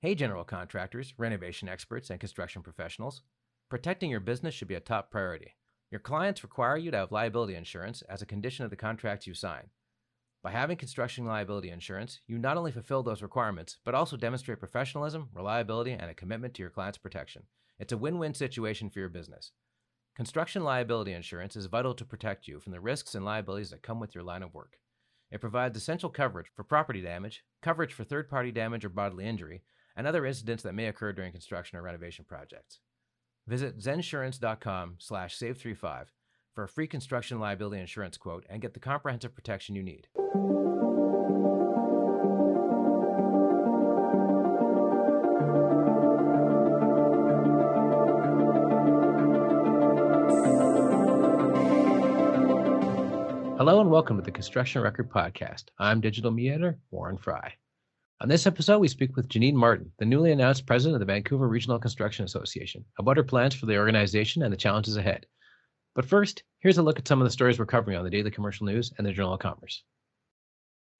Hey, general contractors, renovation experts, and construction professionals. Protecting your business should be a top priority. Your clients require you to have liability insurance as a condition of the contracts you sign. By having construction liability insurance, you not only fulfill those requirements, but also demonstrate professionalism, reliability, and a commitment to your client's protection. It's a win-win situation for your business. Construction liability insurance is vital to protect you from the risks and liabilities that come with your line of work. It provides essential coverage for property damage, coverage for third-party damage or bodily injury, and other incidents that may occur during construction or renovation projects. Visit zensurance.com/save35 for a free construction liability insurance quote and get the comprehensive protection you need. Hello and welcome to the Construction Record Podcast. I'm digital mediator Warren Frey. On this episode, we speak with Jeannine Martin, the newly announced president of the Vancouver Regional Construction Association, about her plans for the organization and the challenges ahead. But first, here's a look at some of the stories we're covering on the Daily Commercial News and the Journal of Commerce.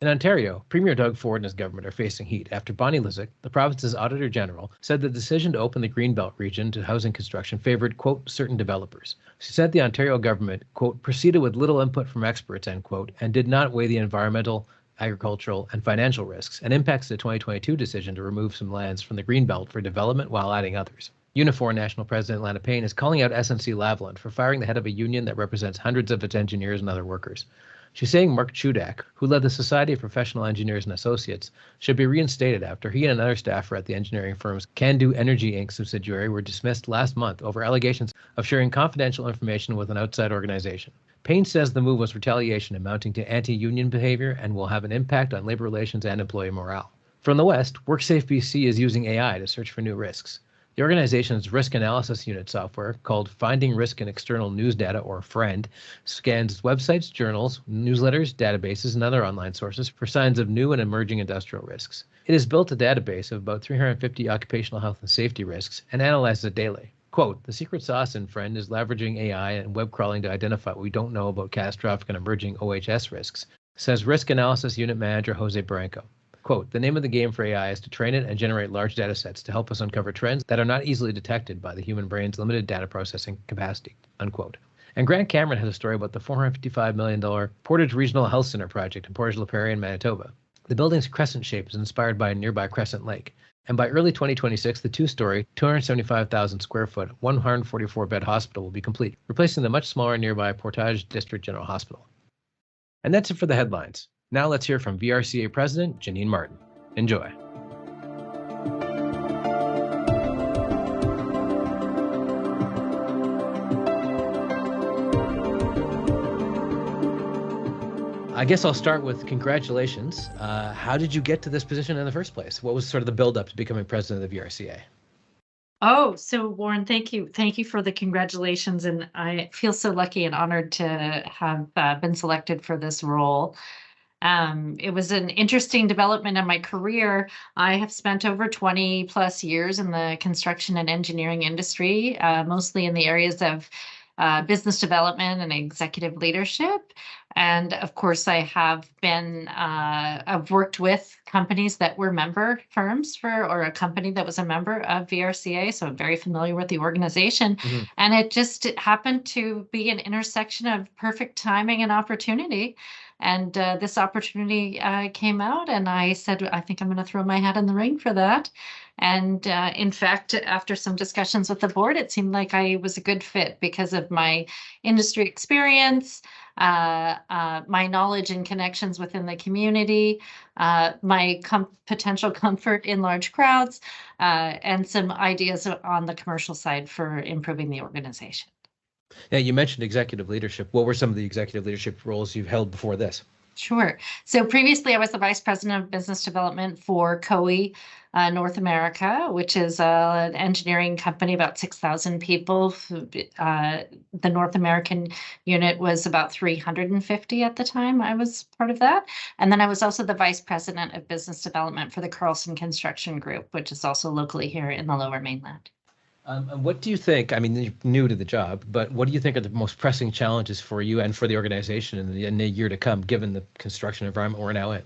In Ontario, Premier Doug Ford and his government are facing heat after Bonnie Lysyk, the province's Auditor General, said the decision to open the Greenbelt region to housing construction favored, quote, certain developers. She said the Ontario government, quote, proceeded with little input from experts, end quote, and did not weigh the environmental, agricultural, and financial risks, and impacts the 2022 decision to remove some lands from the Greenbelt for development while adding others. Unifor National President Lana Payne is calling out SNC-Lavalin for firing the head of a union that represents hundreds of its engineers and other workers. She's saying Mark Chudak, who led the Society of Professional Engineers and Associates, should be reinstated after he and another staffer at the engineering firm's Can Do Energy Inc. subsidiary were dismissed last month over allegations of sharing confidential information with an outside organization. Payne says the move was retaliation amounting to anti-union behavior and will have an impact on labor relations and employee morale. From the West, WorkSafe BC is using AI to search for new risks. The organization's risk analysis unit software, called Finding Risk in External News Data, or FRIEND, scans websites, journals, newsletters, databases, and other online sources for signs of new and emerging industrial risks. It has built a database of about 350 occupational health and safety risks and analyzes it daily. Quote, the secret sauce in FRIEND is leveraging AI and web crawling to identify what we don't know about catastrophic and emerging OHS risks, says Risk Analysis Unit Manager Jose Barranco. Quote, the name of the game for AI is to train it and generate large data sets to help us uncover trends that are not easily detected by the human brain's limited data processing capacity, unquote. And Grant Cameron has a story about the $455 million Portage Regional Health Center project in Portage La Prairie in Manitoba. The building's crescent shape is inspired by a nearby Crescent Lake. And by early 2026, the two-story, 275,000 square foot, 144-bed hospital will be complete, replacing the much smaller nearby Portage District General Hospital. And that's it for the headlines. Now let's hear from VRCA President Jeannine Martin. Enjoy. I guess I'll start with congratulations. How did you get to this position in the first place? What was sort of the build-up to becoming president of the VRCA? Oh, so Warren, thank you. Thank you for the congratulations. And I feel so lucky and honored to have been selected for this role. It was an interesting development in my career. I have spent over 20 plus years in the construction and engineering industry, mostly in the areas of business development and executive leadership. And of course, I've worked with companies that were member firms or a company that was a member of VRCA. So I'm very familiar with the organization. Mm-hmm. And it happened to be an intersection of perfect timing and opportunity. And this opportunity came out, and I said, I think I'm going to throw my hat in the ring for that. And in fact, after some discussions with the board, it seemed like I was a good fit because of my industry experience, my knowledge and connections within the community, my potential comfort in large crowds, and some ideas on the commercial side for improving the organization. Yeah, you mentioned executive leadership. What were some of the executive leadership roles you've held before this? Sure. So previously, I was the Vice President of Business Development for COE North America, which is an engineering company, about 6,000 people. The North American unit was about 350 at the time I was part of that. And then I was also the Vice President of Business Development for the Carlson Construction Group, which is also locally here in the Lower Mainland. And what do you think, I mean, you're new to the job, but what do you think are the most pressing challenges for you and for the organization in the year to come, given the construction environment we're now in?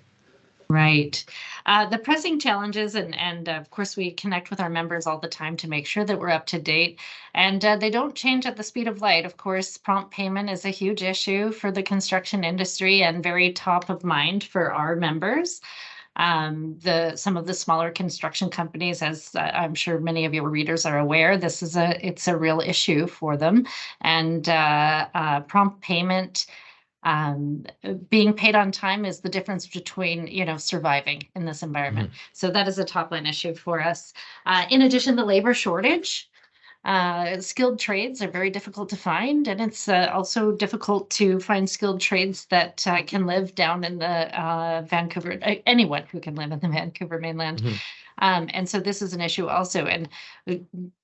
Right. The pressing challenges, and of course, we connect with our members all the time to make sure that we're up to date, and they don't change at the speed of light. Of course, prompt payment is a huge issue for the construction industry and very top of mind for our members. Some of the smaller construction companies, as I'm sure many of your readers are aware, it's a real issue for them, and prompt payment. Being paid on time is the difference between, surviving in this environment. So that is a top line issue for us. In addition, the labor shortage. Skilled trades are very difficult to find, and it's also difficult to find skilled trades that can live down in the Vancouver, anyone who can live in the Vancouver mainland. And so this is an issue also. And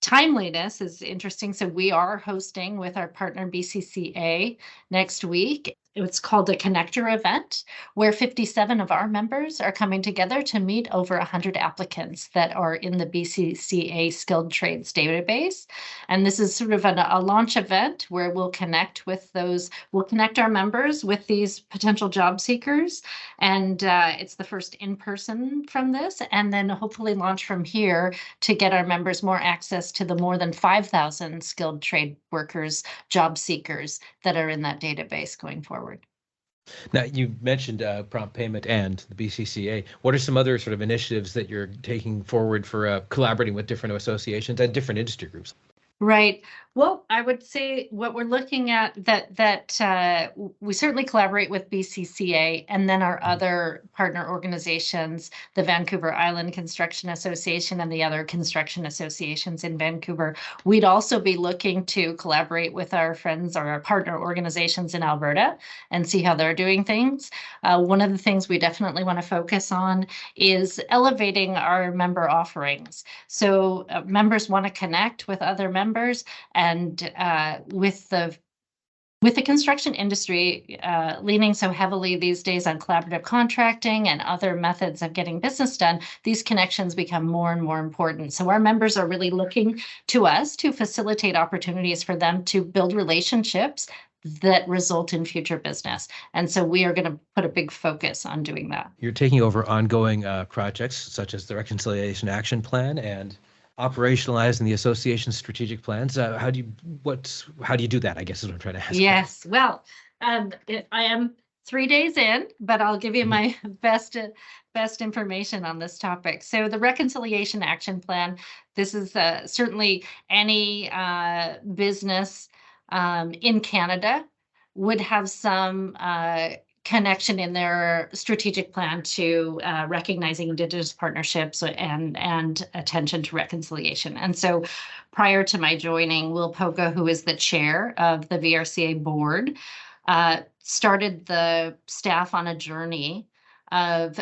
timeliness is interesting. So we are hosting with our partner BCCA next week. It's called a connector event where 57 of our members are coming together to meet over 100 applicants that are in the BCCA skilled trades database. And this is sort of a launch event where we'll connect our members with these potential job seekers. And it's the first in-person from this, and then hopefully launch from here to get our members more access to the more than 5,000 skilled trade workers, job seekers that are in that database going forward. Now, you mentioned prompt payment and the BCCA. What are some other sort of initiatives that you're taking forward for collaborating with different associations and different industry groups? Right. Well, I would say what we're looking at that we certainly collaborate with BCCA and then our other partner organizations, the Vancouver Island Construction Association and the other construction associations in Vancouver. We'd also be looking to collaborate with our friends or our partner organizations in Alberta and see how they're doing things. One of the things we definitely want to focus on is elevating our member offerings. So members want to connect with other members, and with the construction industry leaning so heavily these days on collaborative contracting and other methods of getting business done, these connections become more and more important. So our members are really looking to us to facilitate opportunities for them to build relationships that result in future business. And so we are going to put a big focus on doing that. You're taking over ongoing projects such as the Reconciliation Action Plan and operationalizing the association's strategic plans. How do you do that, I guess is what I'm trying to ask. Yes, well, I am 3 days in, but I'll give you my best information on this topic. So the Reconciliation Action Plan, this is certainly any business in Canada would have some connection in their strategic plan to recognizing Indigenous partnerships and attention to reconciliation. And so prior to my joining, Will Poca, who is the chair of the VRCA board, started the staff on a journey of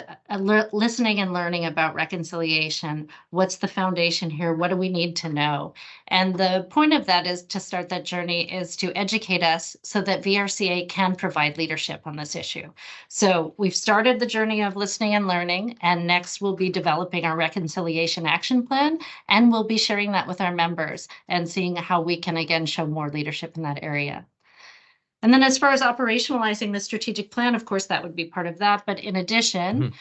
listening and learning about reconciliation. What's the foundation here? What do we need to know? And the point of that is to start that journey is to educate us so that VRCA can provide leadership on this issue. So we've started the journey of listening and learning, and next we'll be developing our Reconciliation Action Plan, and we'll be sharing that with our members and seeing how we can again show more leadership in that area. And then as far as operationalizing the strategic plan, of course, that would be part of that. But in addition,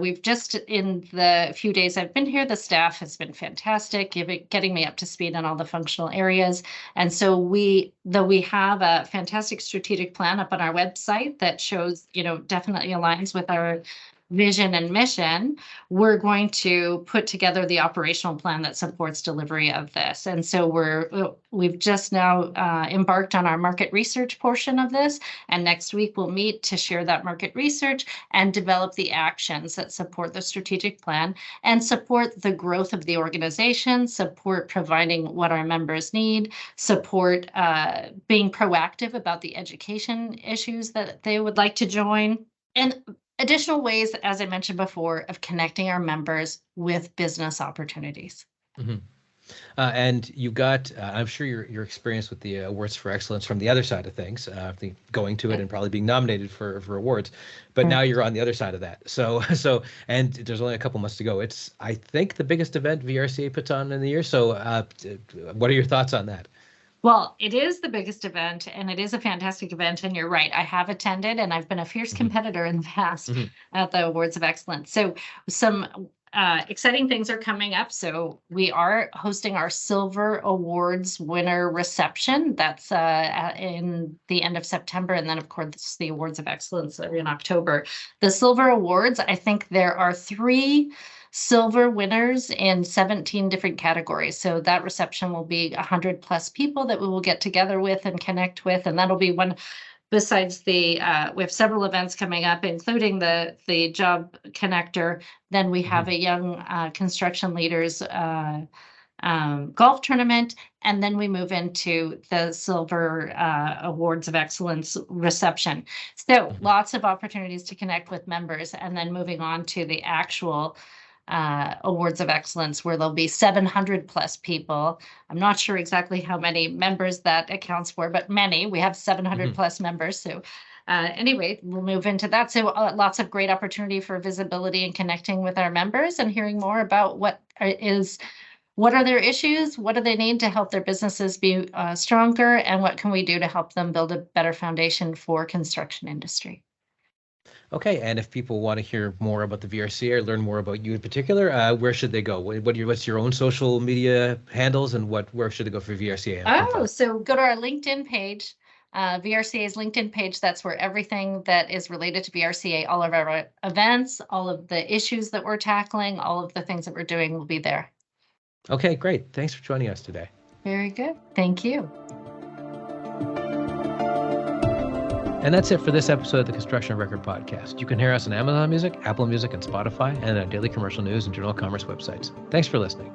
we've just, in the few days I've been here, the staff has been fantastic, getting me up to speed on all the functional areas. And so though we have a fantastic strategic plan up on our website that shows, definitely aligns with our vision and mission, we're going to put together the operational plan that supports delivery of this. And so we've just now embarked on our market research portion of this. And next week we'll meet to share that market research and develop the actions that support the strategic plan and support the growth of the organization, support providing what our members need, support being proactive about the education issues that they would like to join, and additional ways, as I mentioned before, of connecting our members with business opportunities. And you got, I'm sure your experience with the Awards for Excellence from the other side of things, going to it and probably being nominated for awards, but now you're on the other side of that. So, and there's only a couple months to go. It's, I think, the biggest event VRCA puts on in the year. So what are your thoughts on that? Well, it is the biggest event and it is a fantastic event. And you're right. I have attended and I've been a fierce competitor in the past at the Awards of Excellence. So some exciting things are coming up. So we are hosting our Silver Awards winner reception. That's in the end of September. And then, of course, the Awards of Excellence are in October. The Silver Awards, I think there are 3 silver winners in 17 different categories. So that reception will be 100 plus people that we will get together with and connect with. And that'll be one. Besides we have several events coming up, including the job connector. Then we have a young construction leaders golf tournament, and then we move into the Silver Awards of Excellence reception. So lots of opportunities to connect with members, and then moving on to the actual Awards of Excellence, where there'll be 700 plus people. I'm not sure exactly how many members that accounts for, but many. We have 700 plus members. So anyway, we'll move into that. So lots of great opportunity for visibility and connecting with our members and hearing more about what are their issues, what do they need to help their businesses be stronger, and what can we do to help them build a better foundation for construction industry. Okay, and if people want to hear more about the VRCA or learn more about you in particular, where should they go? What's your own social media handles, and where should they go for VRCA? So go to our LinkedIn page, VRCA's LinkedIn page. That's where everything that is related to VRCA, all of our events, all of the issues that we're tackling, all of the things that we're doing will be there. Okay, great. Thanks for joining us today. Very good. Thank you. And that's it for this episode of the Construction Record Podcast. You can hear us on Amazon Music, Apple Music, and Spotify, and on daily commercial news and Journal of Commerce websites. Thanks for listening.